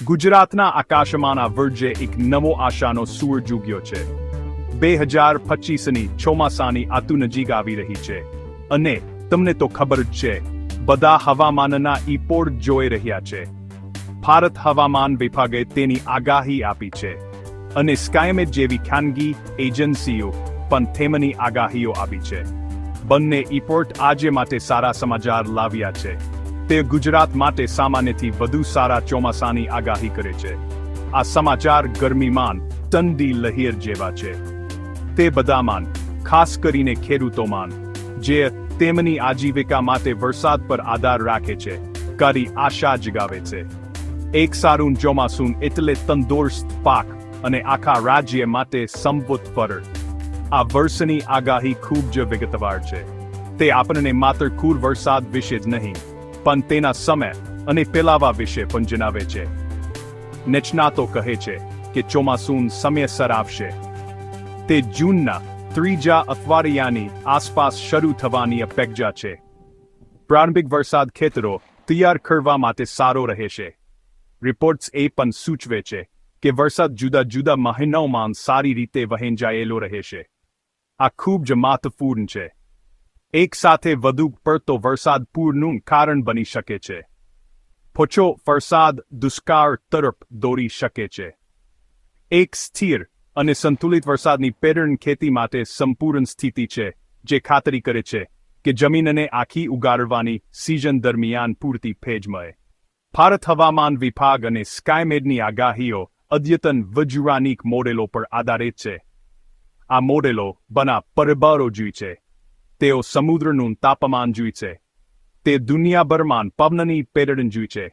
ગુજરાતના આકાશમાં આ વર્ષે એક નવો આશાનો સૂરજ ઉગ્યો છે. 2025ની ચોમાસાની આતુ નજીક આવી રહી છે અને તમને તો ખબર જ છે, બધા હવામાનના રિપોર્ટ જોઈ રહ્યા છે. ભારત હવામાન વિભાગે તેની આગાહી આપી છે અને સ્કાયમેટ જેવી ખાનગી એજન્સીઓ પણ તેમની આગાહીઓ આપી છે. બંને રિપોર્ટ આજે માટે સારા સમાચાર લાવ્યા છે. તે ગુજરાત માટે સામાન્યથી વધુ સારા ચોમાસાની આગાહી કરે છે. આ સમાચાર ગરમીમાં ઠંડી લહેર જેવા છે. તે બધામાં ખાસ કરીને ખેડૂતોમાં જે તેમની આજીવિકા માટે વરસાદ પર આધાર રાખે છે, કરી આશા જગાવે છે. એક સારું ચોમાસું એટલે તંદુરસ્ત પાક અને આખા રાજ્ય માટે સંપૂર્ણ ફળ. આ વર્ષની આગાહી ખૂબ જ વિગતવાર છે. તે આપણને માત્ર કુર વરસાદ વિશે જ નહીં, પણ તેના સમય અને પેલાવા વિશે પણ જણાવે છે. નિષ્ણાતો કહે છે કે ચોમાસું સમયસર આવશે. તે જૂનના ત્રીજા અઠવાડિયાની આસપાસ શરૂ થવાની અપેક્ષા છે. પ્રારંભિક વરસાદ ખેતરો તૈયાર કરવા માટે સારો રહેશે. રિપોર્ટ્સ એ પણ સૂચવે છે કે વરસાદ જુદા જુદા મહિનાઓમાં સારી રીતે વહેંચાયેલો રહેશે. આ ખૂબ જ મહત્વપૂર્ણ છે. એક સાથે વધુ પડતો વરસાદ પૂરનું કારણ બની શકે છે. ઓછો વરસાદ દુષ્કાળ તરફ દોરી શકે છે. એક સ્થિર અને સંતુલિત વરસાદની પેટર્ન ખેતી માટે સંપૂર્ણ સ્થિતિ છે, જે ખાતરી કરે છે કે જમીનને આખી ઉગાડવાની સિઝન દરમિયાન પૂરતી ભેજ મળે. ભારત હવામાન વિભાગ અને સ્કાયમેટની આગાહીઓ અદ્યતન વૈજ્ઞાનિક મોડેલો પર આધારિત છે. આ મોડેલો બના પરિબળો જોઈએ છે. તેઓ સમુદ્રનું તાપમાન જોઈએ છે. તે દુનિયાભરમાં પવનની પેટર્ન જોઈએ છે.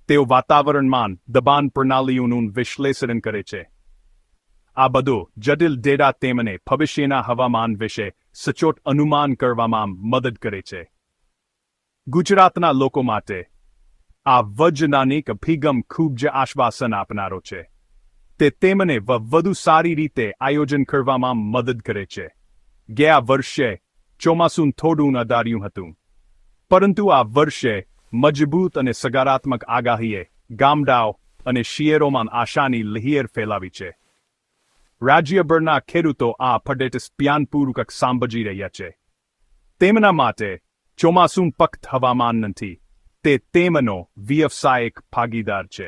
તેઓ વાતાવરણમાં દબાણ પ્રણાલીઓનું વિશ્લેષણ કરે છે. આ બધું જટિલ ડેટા તેમને ભવિષ્યના હવામાન વિશે સચોટ અનુમાન કરવામાં મદદ કરે છે. ગુજરાતના લોકો માટે આ વૈજ્ઞાનિક અભિગમ ખૂબ જ આશ્વાસન આપનારો છે. તે તેમને વધુ સારી રીતે આયોજન કરવામાં મદદ કરે છે. ગયા વર્ષે ચોમાસું થોડું અધાર્યું હતું, પરંતુ આ વર્ષે મજબૂત અને સકારાત્મક આગાહીએ ગામડાઓ અને શહેરોમાં આશાની લહેર ફેલાવી છે. રાજ્યભરના ખેડૂતો આ અપડેટ્સ ધ્યાનપૂર્વક સાંભળી રહ્યા છે. તેમના માટે ચોમાસું ફક્ત હવામાન નથી, તે તેમનો વ્યવસાયિક ભાગીદાર છે.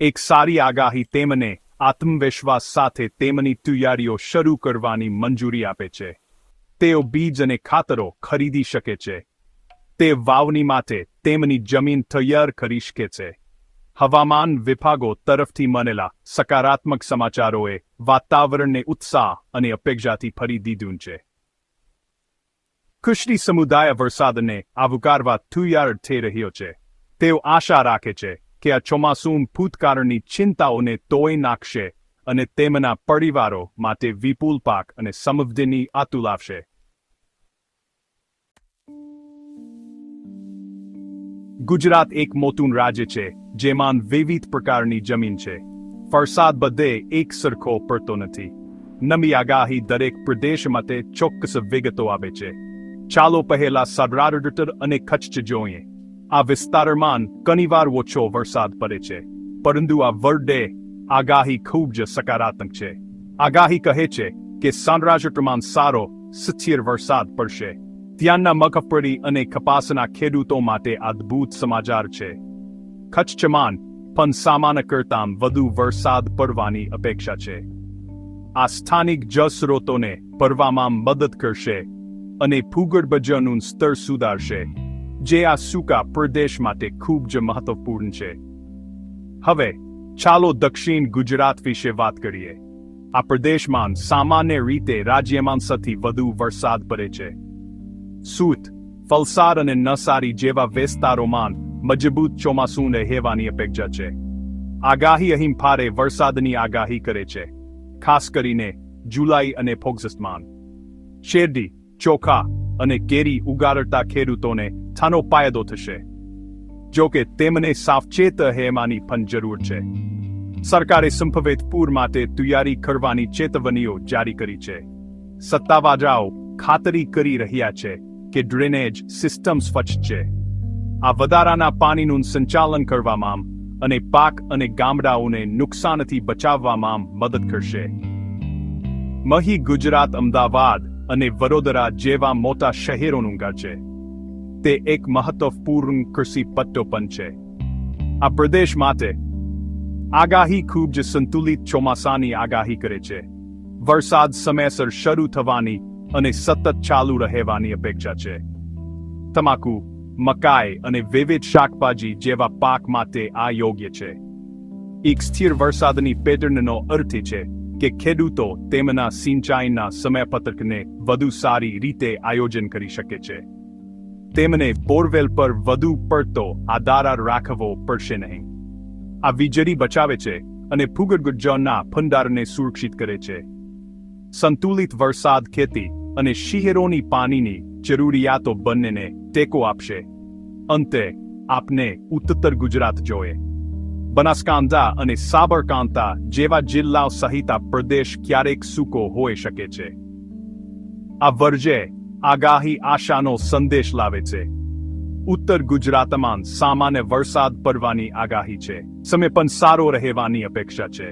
એક સારી આગાહી તેમને આત્મવિશ્વાસ સાથે તેમની તૈયારીઓ શરૂ કરવાની મંજૂરી આપે છે. તેઓ બીજ અને ખાતરો ખરીદી શકે છે. તે વાવણી માટે તેમની જમીન તૈયાર કરી શકે છે. હવામાન વિભાગો તરફથી મળેલા સકારાત્મક સમાચારોએ વાતાવરણને ઉત્સાહ અને અપેક્ષાથી ભરી દીધું છે. કૃષિ સમુદાય વરસાદને આવકારવા તૈયાર થઈ રહ્યો છે. તેઓ આશા રાખે છે કે આ ચોમાસું ભૂતકાળની ચિંતાઓને તોડી નાખશે અને તેમના પરિવારો માટે વિપુલ પાક અને સમૃદ્ધિની આતુ લાવશે. ગુજરાત એક મોટું રાજ્ય છે જેમાં વિવિધ પ્રકારની જમીન છે. વરસાદ બધે એક સરખો પડતો નથી. નવી આગાહી દરેક પ્રદેશ માટે ચોક્કસ વિગતો આપે છે. ચાલો પહેલા સૌરાષ્ટ્ર અને કચ્છ જોઈએ. આ વિસ્તારમાં ઘણીવાર ઓછો વરસાદ પડે છે, પરંતુ આ વર્ષે આગાહી ખૂબ જ સકારાત્મક છે. આગાહી કહે છે કે સૌરાષ્ટ્રમાં સારો સ્થિર વરસાદ પડશે. ત્યાંના મગફળી અને કપાસના ખેડૂતો માટે અદ્ભુત સમાચાર છે. કચ્છમાં પણ સામાન્ય કરતાં વધુ વરસાદ પડવાની અપેક્ષા છે. આ સ્થાનિક જળસ્રોતોને ભરવામાં મદદ કરશે અને ભૂગર્ભજળનું સ્તર સુધારશે, જે આ સૂકા પ્રદેશ માટે ખૂબ જ મહત્વપૂર્ણ છે. હવે ચાલો દક્ષિણ ગુજરાત વિશે વાત કરીએ. આ પ્રદેશમાં સામાન્ય રીતે રાજ્યમાં સૌથી વધુ વરસાદ પડે છે. સુરત, વલસાડ અને નવસારી જેવા વિસ્તારોમાં મજબૂત ચોમાસું રહેવાની અપેક્ષા છે. આગાહી અહીં ભારે વરસાદની આગાહી કરે છે, ખાસ કરીને જુલાઈ અને ઓગસ્ટમાં. શેરડી, ચોખા અને કેરી ઉગાડતા ખેડૂતોને થાનો ફાયદો થશે. જોકે તેમને સાવચેત રહેવાની પણ જરૂર છે. સરકારે સંભવિત પૂર માટે તૈયારી કરવાની ચેતવણીઓ જારી કરી છે. સત્તાવાળાઓ ખાતરી કરી રહ્યા છે કે ડ્રેનેજ સિસ્ટમ સ્વચ્છ છે. આ વધારાના પાણીનું સંચાલન કરવામાં અને પાક અને ગામડાઓને નુકસાનથી બચાવવામાં મદદ કરશે. મહી ગુજરાત, અમદાવાદ અને વડોદરા જેવા મોટા શહેરોનું ઘર છે. તે એક મહત્વપૂર્ણ કૃષિ પટ્ટો પણ છે. આ પ્રદેશ માટે આગાહી ખૂબ જ સંતુલિત ચોમાસાની આગાહી કરે છે. વરસાદ સમયસર શરૂ થવાની અને સતત ચાલુ રહેવાની અપેક્ષા છે. તમાકુ, મકાઈ અને વિવિધ શાકભાજી જેવા પાક માટે આ યોગ્ય છે. એક સ્થિર વરસાદની પેટર્નનો અર્થ છે કે ખેડૂતો તેમના સિંચાઈના સમયપત્રકને વધુ સારી રીતે આયોજન કરી શકે છે. તેમને બોરવેલ પર વધુ પડતો આધાર રાખવો પડશે નહીં. આ વીજળી બચાવે છે અને ભૂગર્ભ જળના ભંડારને સુરક્ષિત કરે છે. સંતુલિત વરસાદ ખેતી અને શહેરોની પાણીની જરૂરિયાતો બંનેને ટેકો આપશે. અંતે આપને ઉત્તર ગુજરાત જોઈએ. બનાસકાંઠા અને સાબરકાંઠા જેવા જિલ્લાઓ સહિત આ પ્રદેશ ક્યારેક સૂકો હોઈ શકે છે. આ વર્જે આગાહી આશાનો સંદેશ લાવે છે. ઉત્તર ગુજરાતમાં સામાન્ય વરસાદ પડવાની આગાહી છે. સમય પણ સારો રહેવાની અપેક્ષા છે.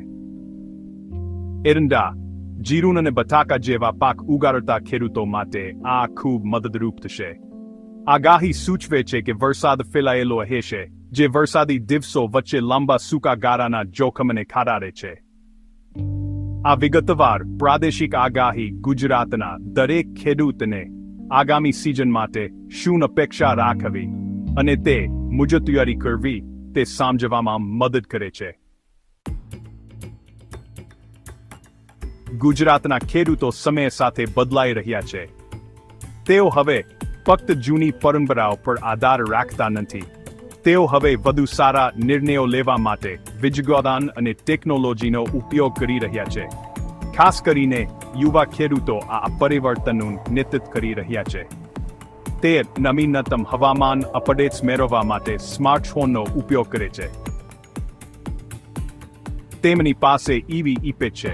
એરંડા, જીરું અને બટાકા જેવા પાક ઉગાડતા ખેડૂતો માટે આ ખૂબ મદદરૂપ થશે. આગાહી સૂચવે છે કે વરસાદ ફેલાયેલો હશે, જે વરસાદી દિવસો વચ્ચે લાંબા સૂકા ગાળાના જોખમને ઘટાડે છે. આ વિગતવાર પ્રાદેશિક આગાહી ગુજરાતના દરેક ખેડૂતને આગામી સિઝન માટે શું અપેક્ષા રાખવી અને તે મુજબ તૈયારી કરવી તે સમજવામાં મદદ કરે છે. ગુજરાતના ખેડૂતો સમય સાથે બદલાઈ રહ્યા છે. તેઓ હવે ફક્ત જૂની પરંપરાઓ પર આધાર રાખતા નથી. તેઓ હવે વધુ સારા નિર્ણયો લેવા માટે વિજ્ઞાન અને ટેકનોલોજીનો ઉપયોગ કરી રહ્યા છે. ખાસ કરીને યુવા ખેડૂતો આ પરિવર્તનનું નેતૃત્વ કરી રહ્યા છે. તે નવીનતમ હવામાન અપડેટ્સ મેળવવા માટે સ્માર્ટફોનનો ઉપયોગ કરે છે. તેમની પાસે એવી ઇપેજ છે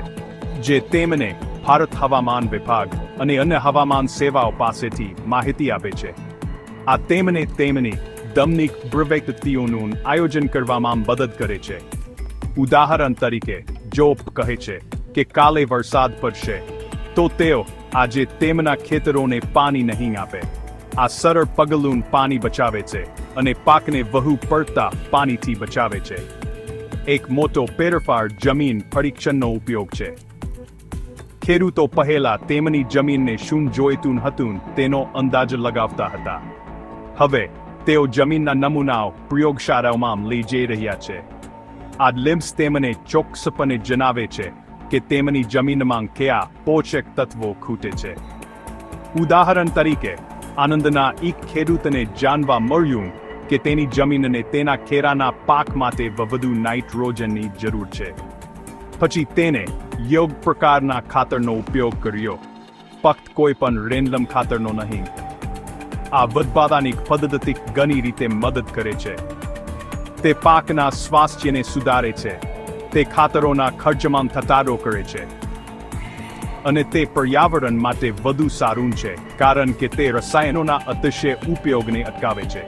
જે તેમને ભારત હવામાન વિભાગ અને અન્ય હવામાન સેવાઓ પાસેથી માહિતી આપે છે. આ તેમને તેમની દૈનિક પ્રવૃત્તિઓનું આયોજન કરવામાં મદદ કરે છે. ઉદાહરણ તરીકે, જો કહે છે કે કાલે વરસાદ પડશે, તો તેઓ આજે તેમના ખેતરોને પાણી નહીં આપે. આ સરળ પગલું પાણી બચાવે છે અને પાકને વધુ પડતા પાણીથી બચાવે છે. એક મોટો ફેરફાર જમીન પરીક્ષણનો ઉપયોગ છે. ખેડૂતો પહેલા તેમની જમીનને શું જોઈતું હતું તેનો અંદાજ લગાવતા હતા. હવે તેઓ જમીનના નમૂનાઓ પ્રયોગશાળાઓમાં લઈ જઈ રહ્યા છે. આ લિમ્સ તેમને ચોક્કસપણે જણાવે છે કે તેમની જમીનમાં કયા પોષક તત્વો ખૂટે છે. ઉદાહરણ તરીકે, આણંદના એક ખેડૂતને જાણવા મળ્યું કે તેની જમીનને તેના કેળાના પાક માટે વધુ નાઇટ્રોજનની જરૂર છે. પછી તેને યોગ્ય પ્રકારના ખાતરનો ઉપયોગ કર્યો, ફક્ત કોઈ પણ રેન્ડમ ખાતરનો નહીં. આ વૈજ્ઞાનિક પદ્ધતિ ઘણી રીતે મદદ કરે છે. તે પાકના સ્વાસ્થ્યને સુધારે છે, તે ખાતરોના ખર્ચમાં ઘટાડો કરે છે, અને તે પર્યાવરણ માટે વધુ સારું છે કારણ કે તે રસાયણોના અતિશય ઉપયોગને અટકાવે છે.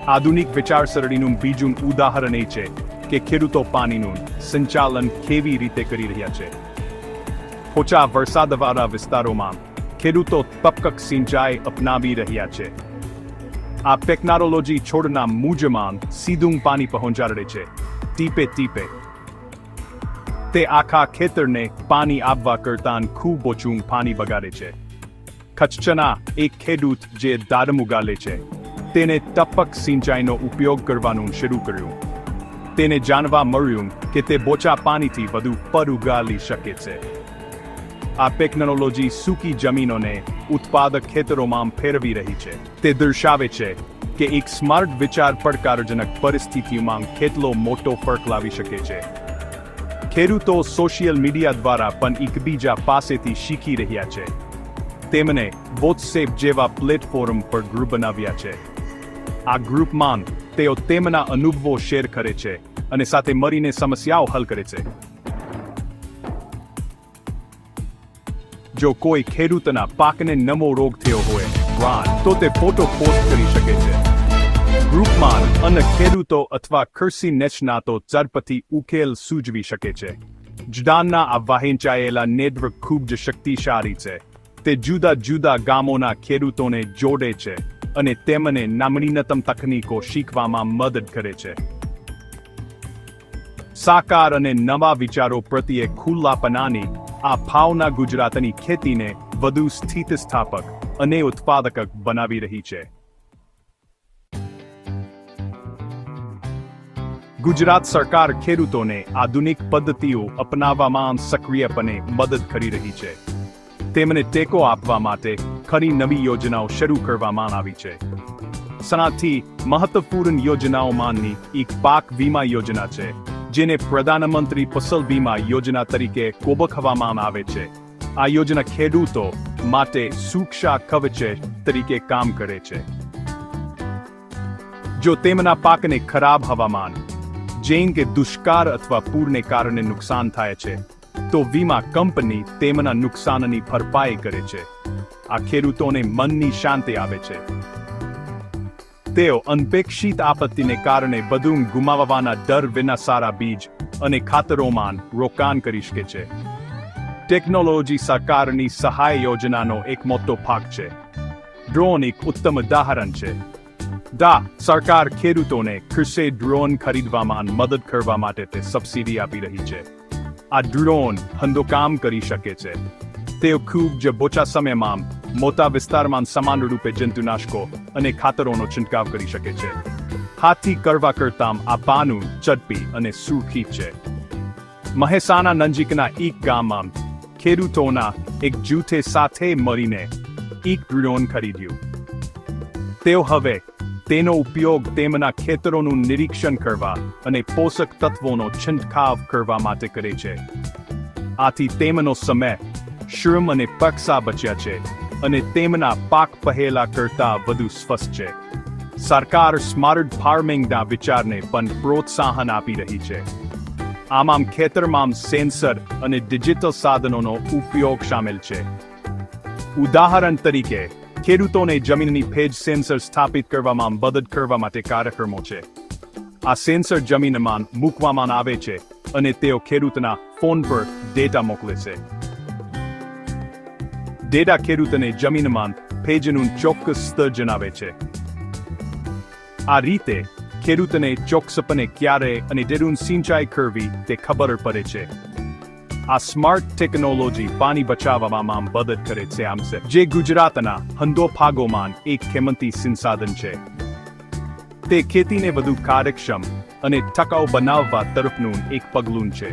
આધુનિક વિચારસરણીનું બીજું ઉદાહરણ એ છે કે ખેડૂતો પાણીનું સંચાલન કેવી રીતે કરી રહ્યા છે. ઓછા વરસાદવાળા વિસ્તારોમાં ખેડૂતો ટપક સિંચાઈ અપનાવી રહ્યા છે. આ ટેકનોલોજી છોડના મૂળમાં સીધું પાણી પહોંચાડે છે, ટીપે ટીપે. તે આખા ખેતરને પાણી આપવા કરતાં ખૂબ ઓછું પાણી બગાડે છે. કચ્છના એક ખેડૂત જે દાડમ ઉગાડે છે, તેને ટપક સિંચાઈનો ઉપયોગ કરવાનું શરૂ કર્યું. તેને જાણવા મળ્યું કે તે ઓછા પાણીથી વધુ ફળ ઉગાડી શકે છે. આ ટેકનોલોજી સૂકી જમીનોને ઉત્પાદક ખેતરોમાં ફેરવી રહી છે. તે દર્શાવે છે કે એક સ્માર્ટ વિચાર પડકારજનક પરિસ્થિતિમાં કેટલો મોટો ફરક લાવી શકે છે. ખેડૂતો સોશિયલ મીડિયા દ્વારા પણ એકબીજા પાસેથી શીખી રહ્યા છે. તેમણે વોટ્સએપ જેવા પ્લેટફોર્મ પર ગ્રુપ બનાવ્યા છે. આ ગ્રુપમાં તેઓ તેમના અનુભવો શેર કરે છે અને સાથે મળીને સમસ્યાઓ હલ કરે છે. જો કોઈ ખેડૂતના પાકને નવો રોગ થયો હોય તો તે ફોટો પોસ્ટ કરી શકે છે. રૂપમાન અને ખેડૂતો અથવા કૃષિ નિષ્ણાતો ઝડપથી ઉકેલ સૂચવી શકે છે. જડાનના આ વહેંચાયેલા નેટવર્ક ખૂબ જ શક્તિશાળી છે. તે જુદા જુદા ગામોના ખેડૂતોને જોડે છે અને તેમને નવીનતમ તકનીકો શીખવામાં મદદ કરે છે. સાકાર અને નવા વિચારો પ્રત્યે ખુલ્લાપનાની આ ભાવના ગુજરાતની ખેતીને વધુ સ્થિતિસ્થાપક અને ઉત્પાદક બનાવી રહી છે. ગુજરાત સરકાર ખેડૂતોને આધુનિક પદ્ધતિઓ અપનાવવામાં સક્રિયપણે મદદ કરી રહી છે. તેમને ટેકો આપવા માટે ઘણી નવી યોજનાઓ શરૂ કરવામાં આવી છે. સૌથી મહત્વપૂર્ણ યોજનાઓમાંની એક પાક વીમા યોજના છે, જેને પ્રધાનમંત્રી ફસલ વીમા યોજના તરીકે ઓળખવામાં આવે છે. આ યોજના ખેડૂતો માટે સુરક્ષા કવચ તરીકે કામ કરે છે. જો તેમના પાકને ખરાબ હવામાન, જેમ કે દુષ્કાળ અથવા પૂરને કારણે નુકસાન થાય છે, તો વીમા કંપની તેમના નુકસાનની ભરપાઈ કરે છે. આ ખેડૂતોને મનની શાંતિ આપે છે. તેઓ અનપેક્ષિત આપત્તિને કારણે બધું ગુમાવવાના ડર વિના સારા બીજ અને ખાતરોમાં રોકાણ કરી શકે છે. ટેકનોલોજી સરકારની સહાય યોજનાનો એક મોટો ભાગ છે. ડ્રોન એક ઉત્તમ ઉદાહરણ છે. સરકાર ખેડૂતોને કૃષિ ડ્રોન ખરીદવામાં મદદ કરવા માટે તે સબસિડી આપી રહી છે. આ ડ્રોન ધંધો કામ કરી શકે છે. તેઓ ખૂબ જ ઓછા સમયમાં મોટા વિસ્તારમાં સમાન રૂપે જંતુનાશકો અને ખાતરોનો છંટકાવ કરી શકે છે. હાથથી કરવા કરતાં આ પાનું ઝડપી અને સુરક્ષિત છે. મહેસાણા નજીકના એક ગામમાં ખેડૂતોના એક જૂથે સાથે મળીને એક ડ્રોન ખરીદ્યું. તેઓ હવે તેનો ઉપયોગ તેમના ખેતરોનું નિરીક્ષણ કરવા અને પોષક તત્વોનો છંટકાવ કરવા માટે કરે છે. આથી તેમનો સમય, શ્રમ અને પૈસા બચ્યા છે અને તેમના પાક પહેલા કરતાં વધુ સ્વસ્થ છે. સરકાર સ્માર્ટ ફાર્મિંગના વિચારને પણ પ્રોત્સાહન આપી રહી છે. આમાં ખેતરમાં સેન્સર અને ડિજિટલ સાધનોનો ઉપયોગ શામેલ છે. ઉદાહરણ તરીકે, ખેડૂતોને જમીનની ભેજ સેન્સર સ્થાપિત કરવામાં મદદ કરવા માટે કાર્યક્રમો છે. આ સેન્સર જમીનમાં મૂકવામાં આવે છે અને તેઓ ખેડૂતના ફોન પર ડેટા મોકલે છે. ડેટા ખેડૂતને જમીનમાં ભેજનું ચોક્કસ સ્તર જણાવે છે. આ રીતે ખેડૂતને ચોક્કસપણે ક્યારે અને કેટલી સિંચાઈ કરવી તે ખબર પડે છે. આ સ્માર્ટ ટેકનોલોજી પાણી બચાવવામાં મદદ કરે છે, જે ગુજરાતના ઘણા ભાગોમાં એક કિંમતી સંસાધન છે. તે ખેતીને વધુ કાર્યક્ષમ અને ટકાઉ બનાવવા તરફનું એક પગલું છે.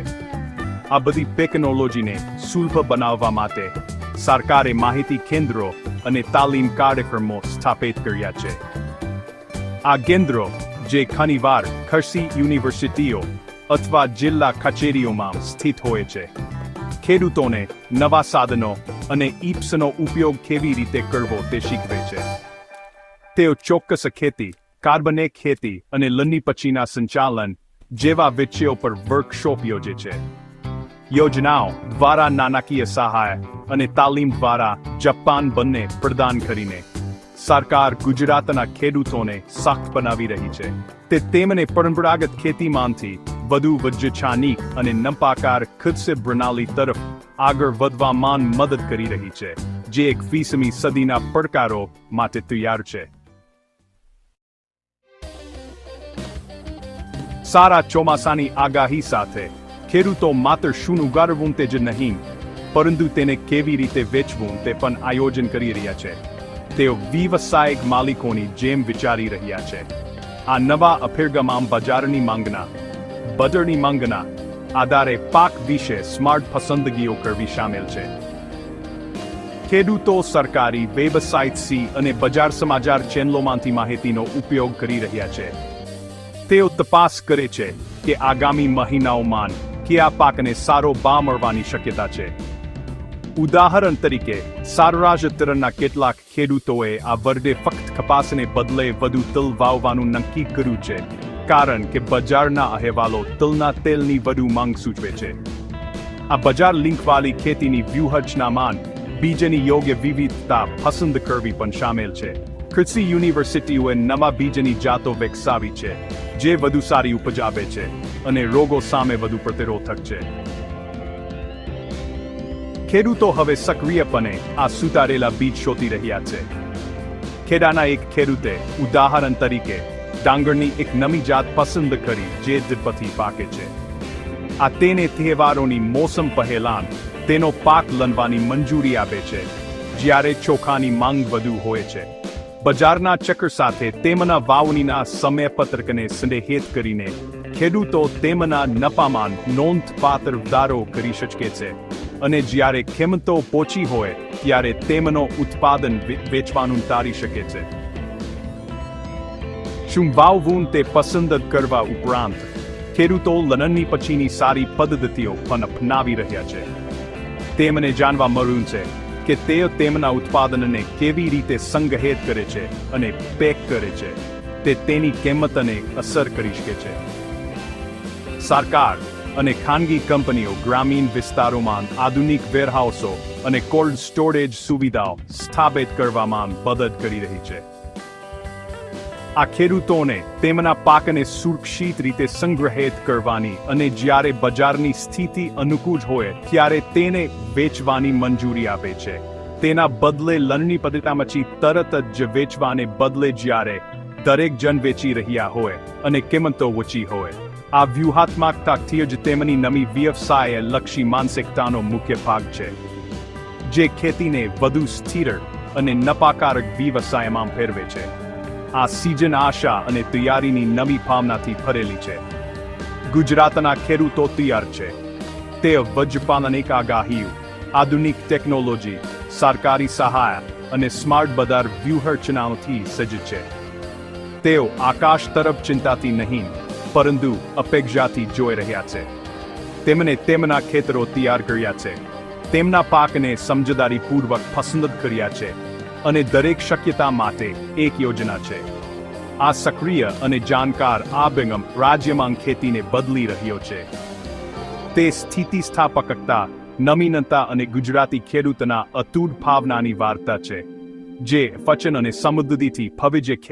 આ બધી ટેકનોલોજીને સુલભ બનાવવા માટે સરકારે માહિતી કેન્દ્રો અને તાલીમ કાર્યક્રમો સ્થાપિત કર્યા છે. આ કેન્દ્રો, જે ઘણીવાર કૃષિ યુનિવર્સિટીઓ અથવા જિલ્લા કચેરીઓમાં સ્થિત હોય છે, ખેડૂતોને નવા સાધનો અને ઈપ્સનો ઉપયોગ કેવી રીતે કરવો તે શીખવે છે. તેઓ ચોક્કસ ખેતી, કાર્બનિક ખેતી અને લણણી પછીના સંચાલન જેવા વિષયો પર વર્કશોપ યોજે છે. યોજનાઓ દ્વારા નાણાકીય સહાય અને તાલીમ દ્વારા જાપાન બંને પ્રદાન કરીને સરકાર ગુજરાતના ખેડૂતોને સશક્ત બનાવી રહી છે. તે તેમને પરંપરાગત ખેતીમાંથી વધુ વૈજ્ઞાનિક અને નફાકાર કૃષિ પ્રણાલી તરફ આગળ વધવામાં મદદ કરી રહી છે, જે 21મી સદીના પડકારો માટે તૈયાર છે. સારા ચોમાસાની આગાહી સાથે ખેડૂતો માત્ર શું ઉગાડવું તે જ નહીં, પરંતુ તેને કેવી રીતે વેચવું તે પણ આયોજન કરી રહ્યા છે. તેઓ વ્યવસાયિક માલિકોની જેમ વિચારી રહ્યા છે. આ નવા અભિગમમાં બજારની માંગના આધારે પાક વિશે સ્માર્ટ પસંદગીઓ કરવી શામેલ છે. ખેડૂતો સરકારી વેબસાઇટ્સ અને બજાર સમાચાર ચેનલોમાંથી માહિતીનો ઉપયોગ કરી રહ્યા છે. તેઓ તપાસ કરે છે કે આગામી મહિનાઓમાં કયા પાકને સારો ભાવ મળવાની શક્યતા છે. ઉદાહરણ તરીકે, સૌરાષ્ટ્રના કેટલાક ખેડૂતોએ આ વર્ષે ફક્ત કપાસને બદલે વધુ તલ વાવવાનું નક્કી કર્યું છે, કારણ કે બજારના અહેવાલો તલના તેલની વધુ માંગ સૂચવે છે. આ બજાર લિંકવાળી ખેતીની વ્યૂહરચનામાં બીજની યોગ્ય વિવિધતા પસંદ કરવી પણ શામેલ છે. કૃષિ યુનિવર્સિટીઓએ નવા બીજની જાતો વિકસાવી છે જે વધુ સારી ઉપજ આપે છે અને રોગો સામે વધુ પ્રતિરોધક છે. ખેડૂતો હવે સક્રિયપણે આ સુધારેલા બીજ શોધી રહ્યા છે. ખેડાના એક ખેડૂતે ઉદાહરણ તરીકે ડાંગરની એક નવી જાત પસંદ કરી જે ઝડપથી પાકે છે. આ તેને તહેવારોની મોસમ પહેલાં તેનો પાક લણવાની મંજૂરી આપે છે જ્યારે ચોખાની માંગ વધુ હોય છે. બજારના ચક્ર સાથે તેમના વાવણીના સમયપત્રકને સંરેખિત કરીને ખેડૂતો તેમના નફામાં નોંધપાત્ર વધારો કરી શકે છે અને જ્યારે કિંમતો ઓછી હોય ત્યારે તેમનો ઉત્પાદન વેચવાનું ટાળી શકે છે. શું વાવવું તે પસંદ કરવા ઉપરાંત ખેડૂતો લણણી પછીની સારી પદ્ધતિઓ પણ અપનાવી રહ્યા છે. તેમને જાણવા મળ્યું છે કે તેઓ તેમના ઉત્પાદનને કેવી રીતે સંગ્રહિત કરે છે અને પેક કરે છે તે તેની કિંમતને અસર કરી શકે છે. સરકાર અને ખાનગી કંપનીઓ ગ્રામીણ વિસ્તારોમાં આધુનિક વેરહાઉસો અને કોલ્ડ સ્ટોરેજ સુવિધાઓ સ્થાપિત કરવામાં મદદ કરી રહી છે. આ ખેડૂતોને તેમના પાકને સુરક્ષિત રીતે સંગ્રહિત કરવાની અને જ્યારે બજારની સ્થિતિ અનુકૂળ હોય ત્યારે તેને વેચવાની મંજૂરી આપે છે. તેના બદલે લણણી પદ્ધતિમાંથી તરત જ વેચવાને બદલે જ્યારે દરેક જણ વેચી રહ્યા હોય અને કિંમતો ઓછી હોય. આ વ્યૂહાત્મકતાથી જ તેમની નવી વ્યવસાય લક્ષી માનસિકતાનો મુખ્ય ભાગ છે જે ખેતીને વધુ સ્થિર અને નફાકારક વ્યવસાયમાં ફેરવે છે. આ સિઝન આશા અને તૈયારીની નવી ભાવનાથી ભરેલી છે. ગુજરાતના ખેડૂતો તૈયાર છે. તેઓ વજપાલનિક આગાહીઓ, આધુનિક ટેકનોલોજી, સરકારી સહાય અને સ્માર્ટ બજાર વ્યૂહરચનાઓથી સજ્જ છે. તેઓ આકાશ તરફ ચિંતાથી નહીં પરંતુ અપેક્ષાથી જોઈ રહ્યા છે. તેમણે તેમના ખેતરો તૈયાર કર્યા છે, તેમના પાકને સમજદારીપૂર્વક પસંદ કર્યા છે અને દરેક શક્યતા માટે એક યોજના છે. આ સક્રિય અને જાણકાર અભિગમ રાજ્યમાં ખેતીને બદલી રહ્યો છે. તે સ્થિતિસ્થાપકતા, નવીનતા અને ગુજરાતી ખેડૂતના અતૂટ ભાવનાની વાર્તા છે જે વચન અને સમૃદ્ધિથી ભવ્ય